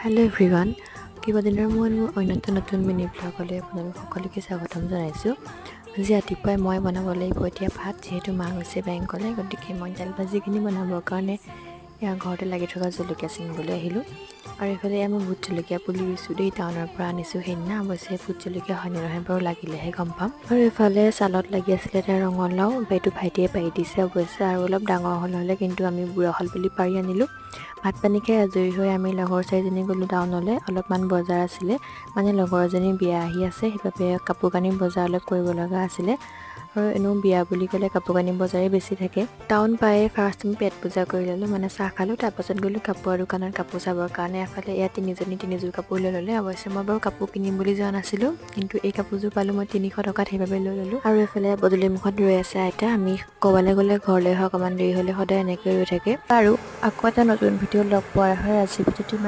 Hello' everyone, কেইবাদিনৰ মূৰত মোৰ অন্যতম নতুন মিনি ব্লগলৈ আপোনালোক সকলোকে স্বাগতম জনাইছোঁ। আজি ৰাতিপুৱাই মই বনাব লাগিব এতিয়া ভাত, যিহেতু মা গৈছে বেংকলৈ, গতিকে মই দাইল ভাজিখিনি বনাবৰ কাৰণে ঘৰতে লাগি থকা জলকীয়া ছিঙিবলৈ আহিলোঁ। আৰু এইফালে মই ভোট জলকীয়া পুলি ৰুইছোঁ দেই, টাউনৰ পৰা আনিছোঁ সেইদিনা। অৱশ্যে ভোট জলকীয়া হয়নে নহয় বাৰু লাগিলেহে গম পাম। আৰু এইফালে ছালত লাগি আছিলে এটা ৰঙালাও, এইটো ভাইটিয়ে পাৰি দিছে অৱশ্যে, আৰু অলপ ডাঙৰ হ'লে কিন্তু আমি বুঢ়া হ'ল বুলি পাৰি আনিলোঁ। ভাত পানী খাই আজৰি হৈ আমি লগৰ চাৰিজনী গ'লোঁ টাউনলৈ। অলপমান বজাৰ আছিলে, মানে লগৰ এজনী বিয়া আহি আছে, সেইবাবে কাপোৰ কানি বজাৰ অলপ কৰিব লগা আছিলে। আৰু এনেও বিয়া বুলি ক'লে কাপোৰ কানি বজাৰেই বেছি থাকে। টাউন পায়ে ফাৰ্ষ্ট আমি পেট পূজা কৰি ল'লোঁ, মানে চাহ খালোঁ। তাৰপাছত গ'লোঁ কাপোৰৰ দোকানত কাপোৰ চাবৰ কাৰণে। এফালে ইয়াত তিনিজোৰ কাপোৰ লৈ ল'লে। অৱশ্যে মই বাৰু কাপোৰ কিনিম বুলি যোৱা নাছিলোঁ, কিন্তু এই কাপোৰযোৰ পালোঁ মই 300 টকাত, সেইবাবে লৈ ল'লোঁ। আৰু এইফালে পদূলিমুখত ৰৈ আছে আইতা। আমি ক'ৰবালৈ গ'লে ঘৰলৈ অহা অকণমান দেৰি হ'লে সদায় এনেকৈ ৰৈ থাকে। আৰু আকৌ এটা নতুন ভিডিঅ' লগ পোৱাৰ হয়। আজি ভিডিঅ'টো